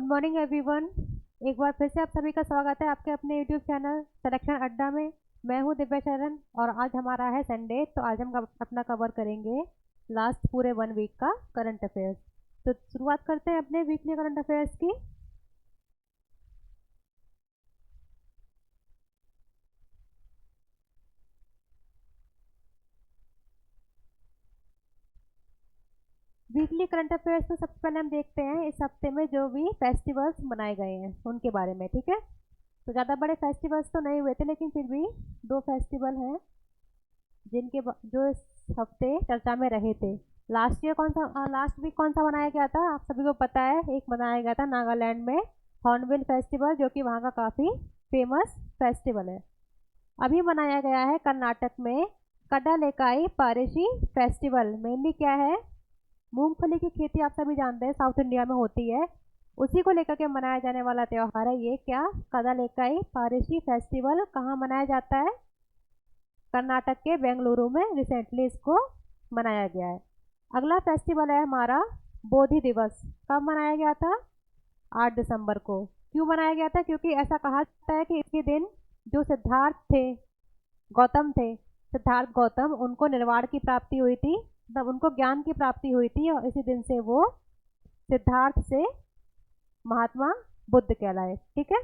Good morning everyone. एक बार फिर से आप सभी का स्वागत है आपके अपने यूट्यूब चैनल सिलेक्शन अड्डा में। मैं हूं दिव्या शरण और आज हमारा है संडे, तो आज हम अपना कवर करेंगे लास्ट पूरे 1 वीक का करंट अफेयर्स। तो शुरुआत करते हैं अपने वीकली करंट अफेयर्स की। वीकली करंट अफेयर्स में सबसे पहले हम देखते हैं इस हफ्ते में जो भी फेस्टिवल्स मनाए गए हैं उनके बारे में, ठीक है। तो ज़्यादा बड़े फेस्टिवल्स तो नहीं हुए थे, लेकिन फिर भी 2 फेस्टिवल हैं जो इस हफ्ते चर्चा में रहे थे। लास्ट वीक कौन सा मनाया गया था, आप सभी को पता है। एक मनाया गया था नागालैंड में हॉर्नबिल फेस्टिवल, जो कि वहाँ का काफ़ी फेमस फेस्टिवल है। अभी मनाया गया है कर्नाटक में कडालेकाई पारेशी फेस्टिवल। मेनली क्या है, मूंगफली की खेती आप सभी जानते हैं साउथ इंडिया में होती है, उसी को लेकर के मनाया जाने वाला त्यौहार है ये। क्या, कडालेकाई पारेशी फेस्टिवल कहाँ मनाया जाता है? कर्नाटक के बेंगलुरु में रिसेंटली इसको मनाया गया है। अगला फेस्टिवल है हमारा बोधि दिवस। कब मनाया गया था? 8 दिसंबर को। क्यों मनाया गया था? क्योंकि ऐसा कहा जाता है कि इसी दिन जो सिद्धार्थ गौतम उनको निर्वाण की प्राप्ति हुई थी, तब उनको ज्ञान की प्राप्ति हुई थी, और इसी दिन से वो सिद्धार्थ से महात्मा बुद्ध कहलाए, ठीक है।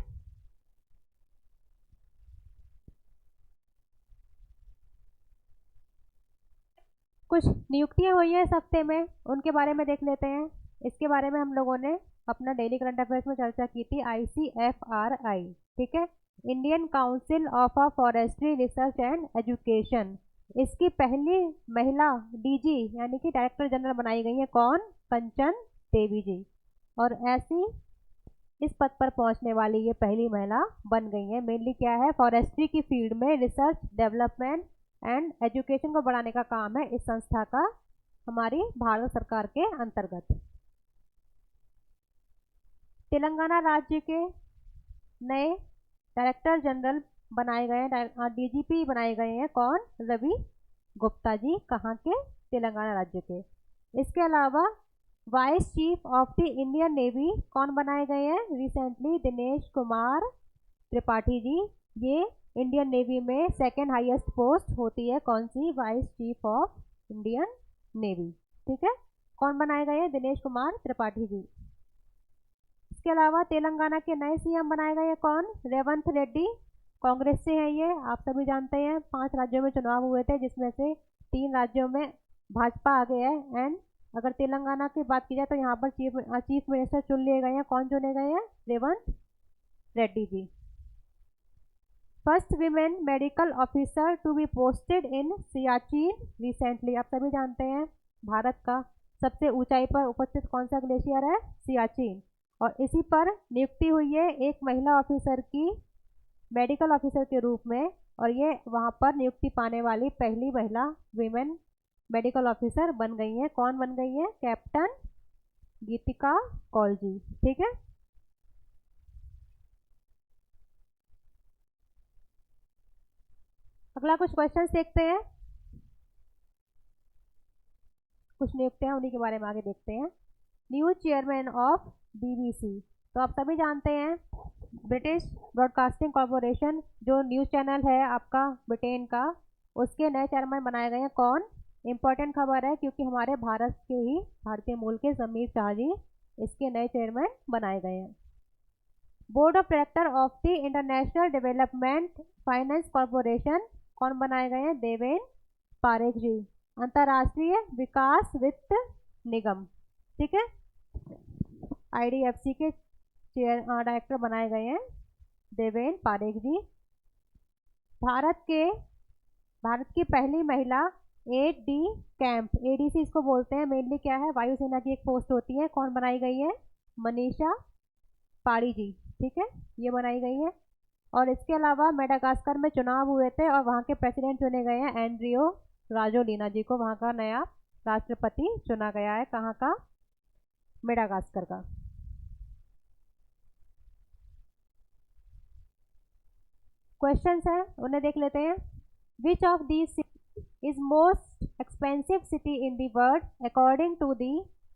कुछ नियुक्तियां हुई हैं इस हफ्ते में, उनके बारे में देख लेते हैं। इसके बारे में हम लोगों ने अपना डेली करंट अफेयर्स में चर्चा की थी। ICFRI, ठीक है, Indian council of forestry research and education. इसकी पहली महिला DG यानी कि डायरेक्टर जनरल बनाई गई है। कौन? कंचन देवी जी। और ऐसी इस पद पर पहुंचने वाली ये पहली महिला बन गई है। मेनली क्या है, फॉरेस्ट्री की फील्ड में रिसर्च, डेवलपमेंट एंड एजुकेशन को बढ़ाने का काम है इस संस्था का, हमारी भारत सरकार के अंतर्गत। तेलंगाना राज्य के नए डायरेक्टर जनरल बनाए गए हैं, DGP बनाए गए हैं। कौन? रवि गुप्ता जी। कहाँ के? तेलंगाना राज्य के। इसके अलावा vice chief of the Indian navy कौन बनाए गए हैं? रिसेंटली दिनेश कुमार त्रिपाठी जी। ये इंडियन नेवी में सेकेंड हाईएस्ट पोस्ट होती है। कौन सी? Vice chief of Indian navy, ठीक है। कौन बनाए गए हैं? दिनेश कुमार त्रिपाठी जी। इसके अलावा तेलंगाना के नए CM बनाए गए हैं। कौन? रेवंत रेड्डी। कांग्रेस से हैं ये, आप सभी जानते हैं। 5 राज्यों में चुनाव हुए थे, जिसमें से 3 राज्यों में भाजपा आ गया है। एंड अगर तेलंगाना की बात की जाए तो यहाँ पर चीफ मिनिस्टर चुन लिए गए हैं। कौन चुने गए हैं? Revanth Reddy ji. First women medical officer to be posted in Siachen recently. आप सभी जानते हैं भारत का सबसे ऊंचाई पर उपस्थित कौन सा ग्लेशियर है? सियाचिन। और इसी पर नियुक्ति हुई है एक महिला ऑफिसर की, मेडिकल ऑफिसर के रूप में, और ये वहाँ पर नियुक्ति पाने वाली पहली महिला वीमेन मेडिकल ऑफिसर बन गई है। कौन बन गई है? कैप्टन गीतिका कौल जी, ठीक है। अगला कुछ क्वेश्चंस देखते हैं, कुछ नियुक्तियां उन्हीं के बारे में आगे देखते हैं। New chairman of BBC। तो आप सभी जानते हैं ब्रिटिश ब्रॉडकास्टिंग कॉरपोरेशन जो न्यूज़ चैनल है आपका ब्रिटेन का, उसके नए चेयरमैन बनाए गए हैं। कौन? इंपॉर्टेंट खबर है, क्योंकि हमारे भारत के ही भारतीय मूल के ज़मीर शाह जी इसके नए चेयरमैन बनाए गए हैं। Board of director of the international development finance corporation कौन बनाए गए हैं? देवेन पारेख जी। अंतर्राष्ट्रीय विकास वित्त निगम, ठीक है, IDFC के डायरेक्टर बनाए गए हैं देवेन पारेख जी। भारत की पहली महिला 8D कैंप, ADC इसको बोलते हैं। मेनली क्या है, वायुसेना की एक पोस्ट होती है। कौन बनाई गई है? मनीषा पाड़ी जी, ठीक है, ये बनाई गई है। और इसके अलावा मेडागास्कर में चुनाव हुए थे और वहाँ के प्रेसिडेंट चुने गए हैं एंड्रियो राजोलिना जी को, वहाँ का नया राष्ट्रपति चुना गया है। कहाँ का? मेडागास्कर का। क्वेश्चंस हैं, उन्हें देख लेते हैं। Which of these is most expensive city in the world according to the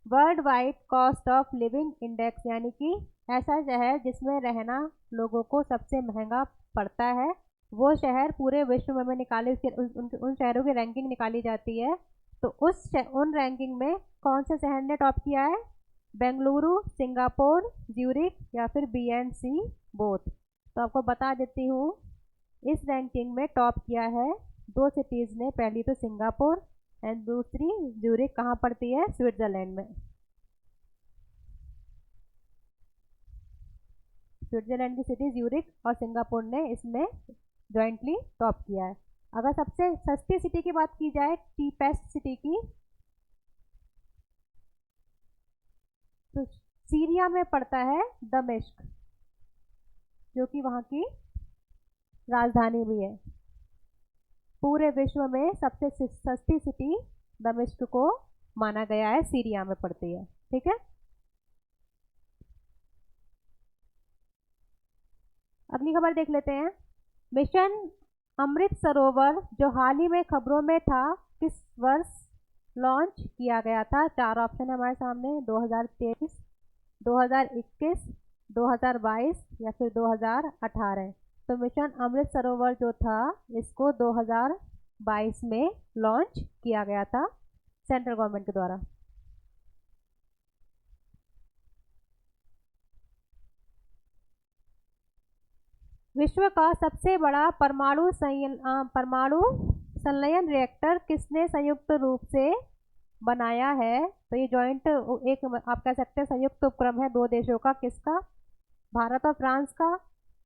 worldwide cost of living index, यानी कि ऐसा शहर जिसमें रहना लोगों को सबसे महंगा पड़ता है, वो शहर पूरे विश्व में निकाले उन शहरों की रैंकिंग निकाली जाती है। तो उन रैंकिंग में कौन से शहर ने टॉप किया है? बेंगलुरु, सिंगापुर, ज्यूरिक या फिर बी एंड सी बोथ। तो आपको बता देती हूँ, इस रैंकिंग में टॉप किया है दो सिटीज़ ने। पहली तो सिंगापुर एंड दूसरी ज्यूरिक। कहाँ पड़ती है? स्विट्जरलैंड में। स्विट्जरलैंड की सिटी ज्यूरिक और सिंगापुर ने इसमें जॉइंटली टॉप किया है। अगर सबसे सस्ती सिटी की बात की जाए, चीपेस्ट सिटी की, तो सीरिया में पड़ता है दमिश्क, जो कि वहाँ की राजधानी भी है। पूरे विश्व में सबसे सस्ती सिटी दमिश्क को माना गया है, सीरिया में पड़ती है। ठीक है, अगली खबर देख लेते हैं। मिशन अमृत सरोवर जो हाल ही में खबरों में था, किस वर्ष लॉन्च किया गया था? चार ऑप्शन है हमारे सामने, 2023, 2021, 2022 या फिर 2018। तो मिशन अमृत सरोवर जो था, इसको 2022 में लॉन्च किया गया था सेंट्रल गवर्नमेंट के द्वारा। विश्व का सबसे बड़ा परमाणु संलयन रिएक्टर किसने संयुक्त रूप से बनाया है? तो ये जॉइंट एक आप कह सकते हैं संयुक्त उपक्रम है दो देशों का। किसका? भारत और फ्रांस का,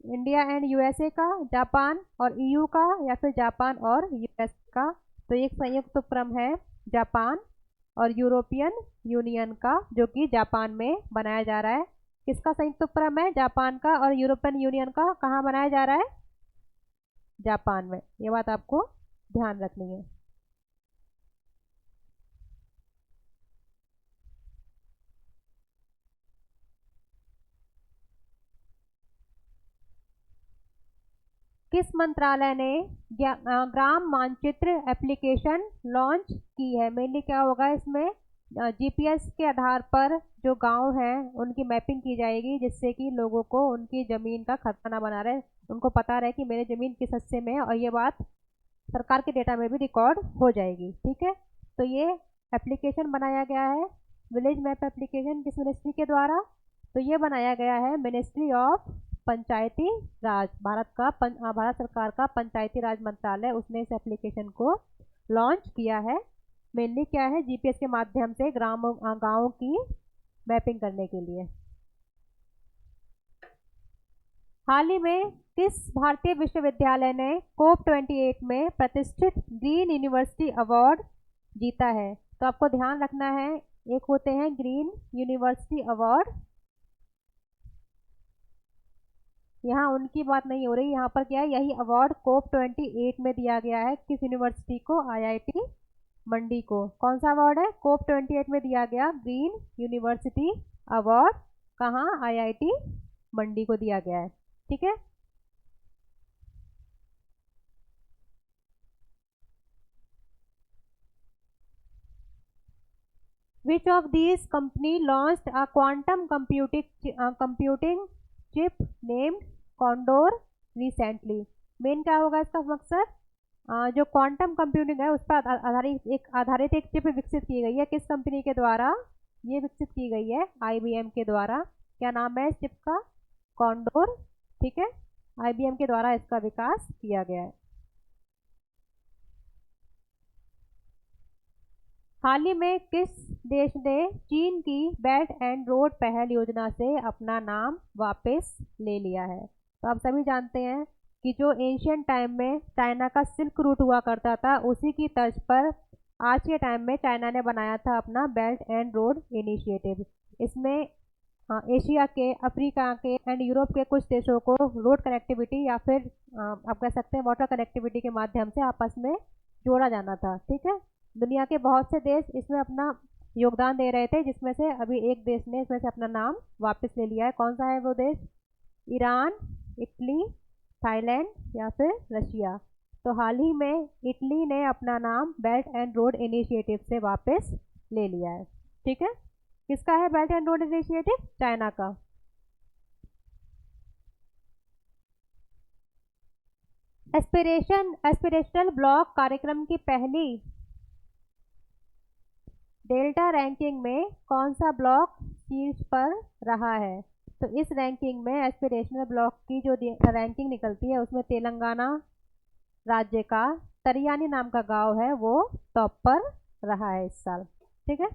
इंडिया एंड यूएसए का, जापान और ईयू का, या फिर जापान और यूएस का। तो एक संयुक्त उपक्रम है जापान और यूरोपियन यूनियन का, जो कि जापान में बनाया जा रहा है। किसका संयुक्त उपक्रम है? जापान का और यूरोपियन यूनियन का। कहाँ बनाया जा रहा है? जापान में। ये बात आपको ध्यान रखनी है। किस मंत्रालय ने ग्राम मानचित्र एप्लीकेशन लॉन्च की है? मेनली क्या होगा इसमें? जीपीएस के आधार पर जो गांव हैं उनकी मैपिंग की जाएगी, जिससे कि लोगों को उनकी ज़मीन का खतरा ना बना रहे, उनको पता रहे कि मेरी ज़मीन किस हिस्से में है, और ये बात सरकार के डेटा में भी रिकॉर्ड हो जाएगी। ठीक है, तो ये एप्लीकेशन बनाया गया है विलेज मैप एप्लीकेशन, किस मिनिस्ट्री के द्वारा? तो ये बनाया गया है मिनिस्ट्री ऑफ पंचायती राज। भारत सरकार का पंचायती राज मंत्रालय, उसने इस एप्लीकेशन को लॉन्च किया है। मेनली क्या है? जीपीएस के माध्यम से गाँवों की मैपिंग करने के लिए। हाल ही में किस भारतीय विश्वविद्यालय ने COP28 में प्रतिष्ठित ग्रीन यूनिवर्सिटी अवार्ड जीता है? तो आपको ध्यान रखना है, एक होते हैं ग्रीन यूनिवर्सिटी अवार्ड, यहाँ उनकी बात नहीं हो रही। यहाँ पर क्या है, यही अवार्ड COP28 में दिया गया है। किस यूनिवर्सिटी को? IIT मंडी को। कौन सा अवार्ड है? COP28 में दिया गया ग्रीन यूनिवर्सिटी अवार्ड। कहाँ? IIT मंडी को दिया गया है। ठीक है, Which of these company launched a quantum computing chip named Condor recently? Main क्या होगा इसका मकसद? जो क्वांटम कंप्यूटिंग है उस पर आधारित एक चिप विकसित की गई है। किस कंपनी के द्वारा ये विकसित की गई है? IBM के द्वारा। क्या नाम है इस चिप का? कॉन्डोर। ठीक है, IBM के द्वारा इसका विकास किया गया है। हाल ही में किस देश ने चीन की बेल्ट एंड रोड पहल योजना से अपना नाम वापस ले लिया है? तो आप सभी जानते हैं कि जो एंशियंट टाइम में चाइना का सिल्क रूट हुआ करता था, उसी की तर्ज पर आज के टाइम में चाइना ने बनाया था अपना बेल्ट एंड रोड इनिशिएटिव। इसमें एशिया के, अफ्रीका के एंड यूरोप के कुछ देशों को रोड कनेक्टिविटी या फिर आप कह सकते हैं वाटर कनेक्टिविटी के माध्यम से आपस में जोड़ा जाना था। ठीक है, दुनिया के बहुत से देश इसमें अपना योगदान दे रहे थे, जिसमें से अभी एक देश ने इसमें से अपना नाम वापस ले लिया है। कौन सा है वो देश? ईरान, इटली, थाईलैंड या फिर रशिया। तो हाल ही में इटली ने अपना नाम बेल्ट एंड रोड इनिशिएटिव से वापस ले लिया है। ठीक है, किसका है belt and road initiative? China का। एस्पिरेशनल ब्लॉक कार्यक्रम की पहली डेल्टा रैंकिंग में कौन सा ब्लॉक शीर्ष पर रहा है? तो इस रैंकिंग में एस्पिरेशनल ब्लॉक की जो रैंकिंग निकलती है उसमें तेलंगाना राज्य का तरियानी नाम का गांव है वो टॉप पर रहा है इस साल। ठीक है।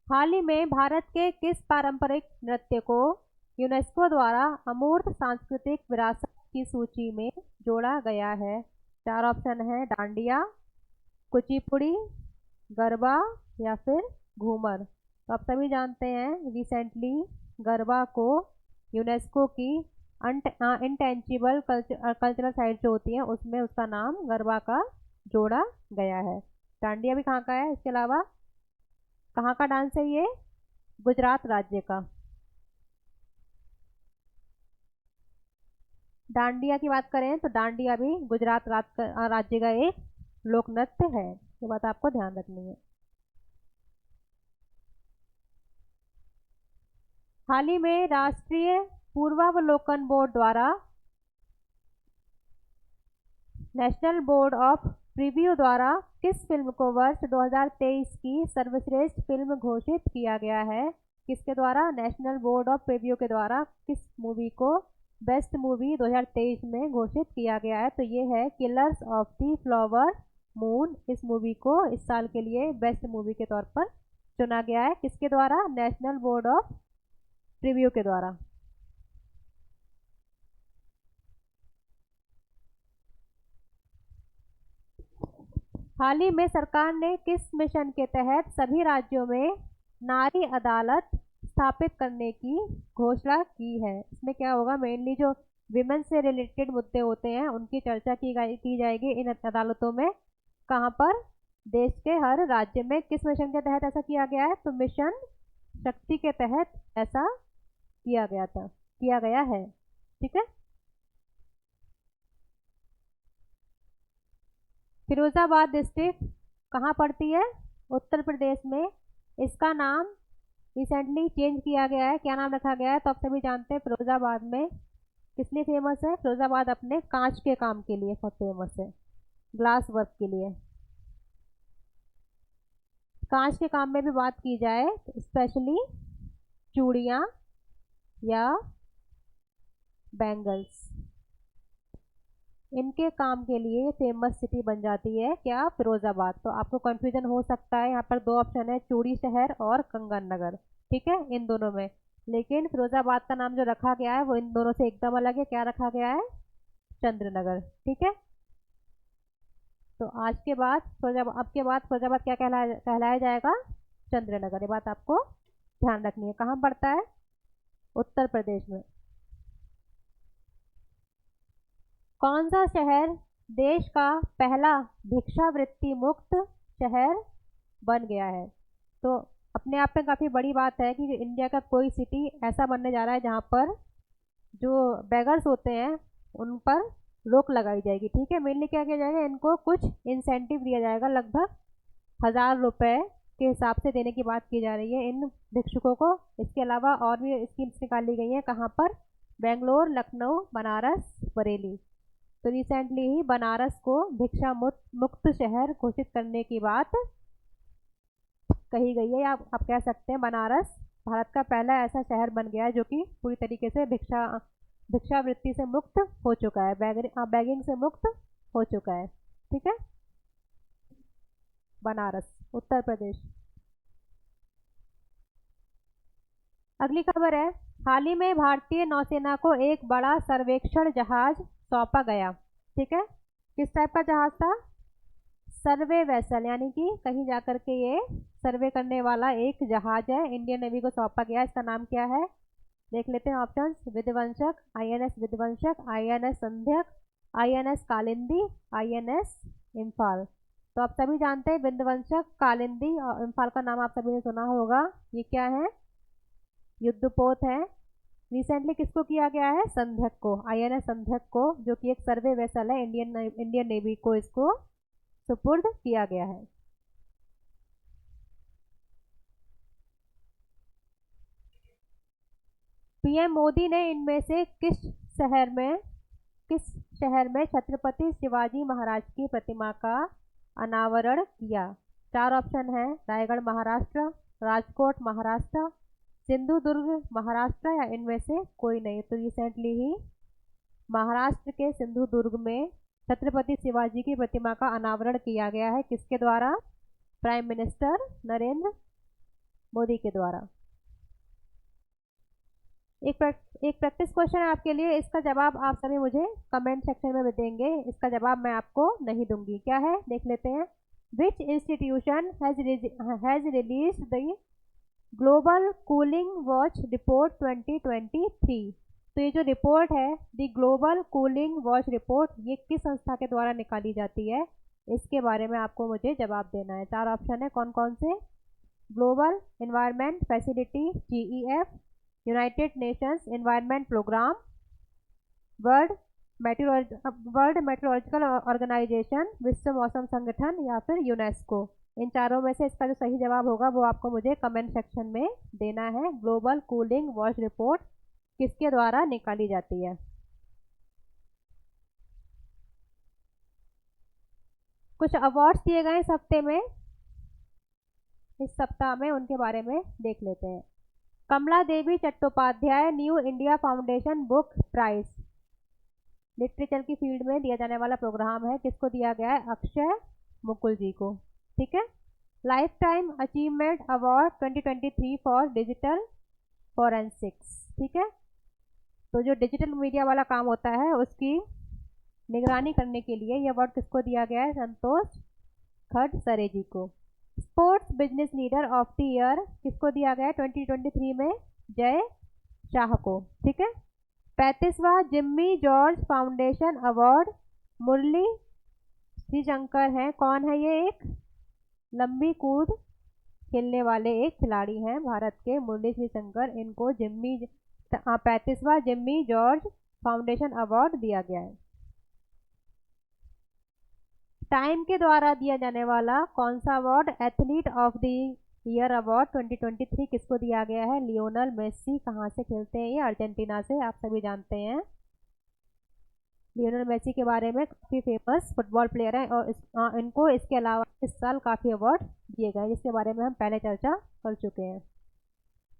हाल ही में भारत के किस पारंपरिक नृत्य को यूनेस्को द्वारा अमूर्त सांस्कृतिक विरासत की सूची में जोड़ा गया है? 4 ऑप्शन है, डांडिया, कुचिपुड़ी, गरबा या फिर घूमर। तो आप सभी जानते हैं रिसेंटली गरबा को यूनेस्को की इंटेंजिबल कल्चरल साइट जो होती है उसमें उसका नाम गरबा का जोड़ा गया है। डांडिया भी कहाँ का है? इसके अलावा कहाँ का डांस है ये? गुजरात राज्य का। डांडिया की बात करें तो डांडिया भी गुजरात राज्य का एक लोक नृत्य है। ये बात आपको ध्यान रखनी है। हाल ही में राष्ट्रीय पूर्वावलोकन बोर्ड द्वारा नेशनल बोर्ड ऑफ प्रीव्यू द्वारा किस फिल्म को वर्ष 2023 की सर्वश्रेष्ठ फिल्म घोषित किया गया है? किसके द्वारा? नेशनल बोर्ड ऑफ प्रीव्यू के द्वारा किस मूवी को बेस्ट मूवी 2023 में घोषित किया गया है? तो ये है killers of the flower moon. इस मूवी को इस साल के लिए बेस्ट मूवी के तौर पर चुना गया है। किसके द्वारा? नेशनल बोर्ड ऑफ प्रीव्यू के द्वारा। हाल ही में सरकार ने किस मिशन के तहत सभी राज्यों में नारी अदालत स्थापित करने की घोषणा की है? इसमें क्या होगा? मेनली जो विमेन से रिलेटेड मुद्दे होते हैं उनकी चर्चा की जाएगी इन अदालतों में। कहाँ पर? देश के हर राज्य में। किस मिशन के तहत ऐसा किया गया है? तो मिशन शक्ति के तहत ऐसा किया गया है। ठीक है। फिरोजाबाद डिस्ट्रिक्ट कहाँ पड़ती है? उत्तर प्रदेश में। इसका नाम रिसेंटली चेंज किया गया है। क्या नाम रखा गया है? तो आप सभी जानते हैं फिरोजाबाद में किस लिए फेमस है? फिरोजाबाद अपने कांच के काम के लिए बहुत फेमस है, ग्लास वर्क के लिए। कांच के काम में भी बात की जाए तो स्पेशली चूड़ियाँ या बैंगल्स, इनके काम के लिए फेमस सिटी बन जाती है क्या? फिरोजाबाद। तो आपको कंफ्यूजन हो सकता है, यहाँ पर 2 ऑप्शन है, चूड़ी शहर और कंगन नगर। ठीक है, इन दोनों में। लेकिन फिरोजाबाद का नाम जो रखा गया है वो इन दोनों से एकदम अलग है। क्या रखा गया है? चंद्रनगर। ठीक है। तो आज के बाद फिरोजाबाद, अब के बाद फिरोजाबाद क्या कहलाया जाएगा? चंद्रनगर। ये बात आपको ध्यान रखनी है। कहाँ पड़ता है? उत्तर प्रदेश में। कौन सा शहर देश का पहला भिक्षावृत्ति मुक्त शहर बन गया है? तो अपने आप में काफ़ी बड़ी बात है कि इंडिया का कोई सिटी ऐसा बनने जा रहा है जहाँ पर जो बेगर्स होते हैं उन पर रोक लगाई जाएगी। ठीक है। मेनली क्या किया जाएगा? इनको कुछ इंसेंटिव दिया जाएगा, लगभग 1000 रुपये के हिसाब से देने की बात की जा रही है इन भिक्षुकों को। इसके अलावा और भी स्कीम्स निकाली गई हैं। कहाँ पर? बेंगलोर, लखनऊ, बनारस, बरेली। तो रिसेंटली ही बनारस को भिक्षा मुक्त शहर घोषित करने की बात कही गई है। आप कह सकते हैं बनारस भारत का पहला ऐसा शहर बन गया है जो कि पूरी तरीके से भिक्षावृत्ति से मुक्त हो चुका है, बैगिंग से मुक्त हो चुका है। ठीक है। बनारस, उत्तर प्रदेश। अगली खबर है, हाल ही में भारतीय नौसेना को एक बड़ा सर्वेक्षण जहाज सौंपा गया। ठीक है। किस टाइप का जहाज था? सर्वे वेसल, यानी कि कहीं जाकर के ये सर्वे करने वाला एक जहाज है, इंडियन नेवी को सौंपा गया। इसका नाम क्या है? देख लेते हैं ऑप्शंस। विध्वंसक, INS विध्वंसक, INS संध्यक, INS Kalindi, INS Imphal. तो आप सभी जानते हैं विध्वंसक, कालिंदी और इम्फाल का नाम आप सभी ने सुना होगा। ये क्या है? युद्धपोत है। रिसेंटली किसको किया गया है? संध्यक को, INS संध्यक को, जो कि एक सर्वे वेसल है, इंडियन नेवी को इसको सुपुर्द किया गया है। पीएम मोदी ने इनमें से किस शहर में छत्रपति शिवाजी महाराज की प्रतिमा का अनावरण किया? 4 ऑप्शन है, रायगढ़ महाराष्ट्र, राजकोट महाराष्ट्र, सिंधुदुर्ग महाराष्ट्र या इनमें से कोई नहीं। तो रिसेंटली ही महाराष्ट्र के सिंधुदुर्ग में छत्रपति शिवाजी की प्रतिमा का अनावरण किया गया है। किसके द्वारा? प्राइम मिनिस्टर नरेंद्र मोदी के द्वारा। एक प्रैक्टिस क्वेश्चन है आपके लिए, इसका जवाब आप सभी मुझे कमेंट सेक्शन में देंगे, इसका जवाब मैं आपको नहीं दूंगी। क्या है देख लेते हैं। विच institution has release the global cooling watch report 2023? तो ये जो रिपोर्ट है the global cooling watch report, ये किस संस्था के द्वारा निकाली जाती है? इसके बारे में आपको मुझे जवाब देना है। 4 ऑप्शन है, कौन कौन से? Global environment facility GEF, United Nations environment programme, world meteorological organisation, विश्व मौसम संगठन या फिर यूनेस्को। इन चारों में से इसका जो सही जवाब होगा वो आपको मुझे कमेंट सेक्शन में देना है। ग्लोबल कूलिंग वॉच रिपोर्ट किसके द्वारा निकाली जाती है? कुछ अवार्ड्स दिए गए इस हफ्ते में, इस सप्ताह में, उनके बारे में देख लेते हैं। Kamala Devi Chattopadhyay new India foundation book prize, literature की फील्ड में दिया जाने वाला प्रोग्राम है, किसको दिया गया है? अक्षय मुकुल जी को। ठीक है। Life time achievement award 2023 for digital forensics. ठीक है। तो जो डिजिटल मीडिया वाला काम होता है उसकी निगरानी करने के लिए यह अवार्ड किसको दिया गया है? संतोष खडसरे जी को। Sports business leader of the year किसको दिया गया है 2023 में? जय शाह को। ठीक है। 35वां जिम्मी जॉर्ज फाउंडेशन अवार्ड मुरली श्रीशंकर हैं। कौन है ये? एक लंबी कूद खेलने वाले एक खिलाड़ी हैं भारत के, मुरली श्रीशंकर। इनको 35वां जिम्मी जॉर्ज फाउंडेशन अवार्ड दिया गया है। टाइम के द्वारा दिया जाने वाला कौन सा award? Athlete of the year award 2023 किसको दिया गया है? Lionel Messi. कहाँ से खेलते हैं ये? अर्जेंटीना से, आप सभी जानते हैं। लियोनल मेसी के बारे में, काफ़ी फेमस फुटबॉल प्लेयर है और इनको इसके अलावा इस साल काफ़ी अवार्ड दिए गए जिसके बारे में हम पहले चर्चा कर चुके हैं।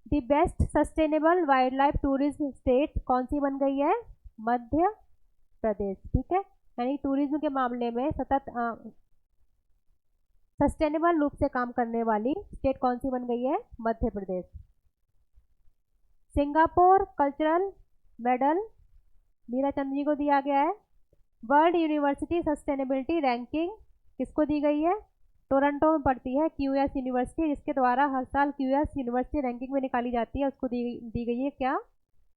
The best sustainable wild life tourism state कौन सी बन गई है? मध्य प्रदेश। ठीक है। यानी टूरिज्म के मामले में सतत सस्टेनेबल रूप से काम करने वाली स्टेट कौन सी बन गई है? Madhya Pradesh. Singapore cultural medal Mirachand जी को दिया गया है। वर्ल्ड यूनिवर्सिटी सस्टेनेबिलिटी रैंकिंग किसको दी गई है? टोरंटो में पड़ती है QS यूनिवर्सिटी, जिसके द्वारा हर साल QS यूनिवर्सिटी रैंकिंग में निकाली जाती है, उसको दी गई है क्या?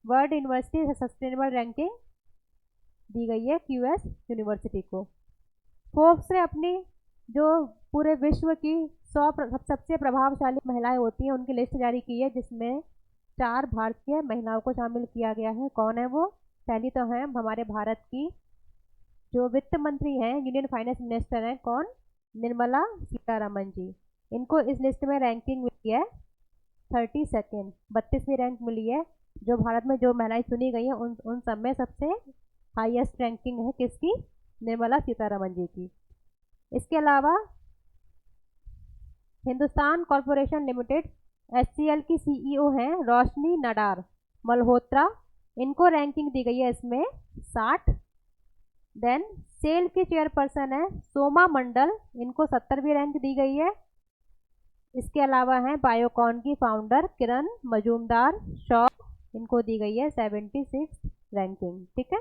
वर्ल्ड यूनिवर्सिटी सस्टेनेबल रैंकिंग दी गई है QS यूनिवर्सिटी को। फोर्ब्स ने अपनी जो पूरे विश्व की 100 सबसे प्रभावशाली महिलाएं होती हैं उनकी लिस्ट जारी की है, जिसमें 4 भारतीय महिलाओं को शामिल किया गया है। कौन है वो? पहली तो है हमारे भारत की जो वित्त मंत्री हैं, यूनियन फाइनेंस मिनिस्टर हैं, कौन? निर्मला सीतारमन जी। इनको इस लिस्ट में रैंकिंग मिली है 32nd, 32वीं रैंक मिली है। जो भारत में जो महिलाएं चुनी गई हैं उन सब में सबसे हाईएस्ट रैंकिंग है किसकी? निर्मला सीतारमन जी की। इसके अलावा हिंदुस्तान कॉरपोरेशन लिमिटेड HCL की CEO हैं रोशनी नडार मल्होत्रा, इनको रैंकिंग दी गई है इसमें 60। देन सेल की चेयरपर्सन है सोमा मंडल, इनको 70वीं रैंक दी गई है। इसके अलावा हैं बायोकॉन की फाउंडर किरण मजूमदार शॉ, इनको दी गई है 76 रैंकिंग। ठीक है।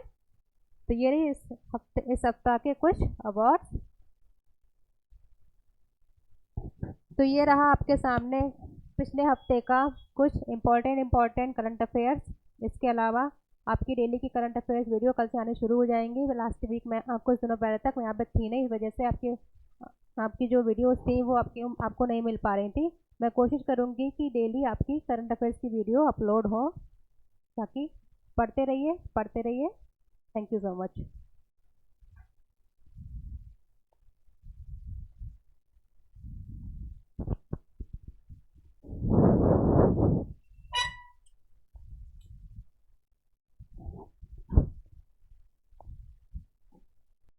तो ये रही इस सप्ताह के कुछ अवार्ड्स। तो ये रहा आपके सामने पिछले हफ्ते का कुछ इम्पोर्टेंट करंट अफेयर्स। इसके अलावा आपकी डेली की करंट अफेयर्स वीडियो कल से आने शुरू हो जाएंगी। लास्ट वीक मैं कुछ दिनों पहले तक मैं यहाँ पे थी नहीं, इस वजह से आपकी जो वीडियोस थी वो आपको नहीं मिल पा रही थी। मैं कोशिश करूँगी कि डेली आपकी करंट अफेयर्स की वीडियो अपलोड हो, ताकि पढ़ते रहिए। Thank you so much.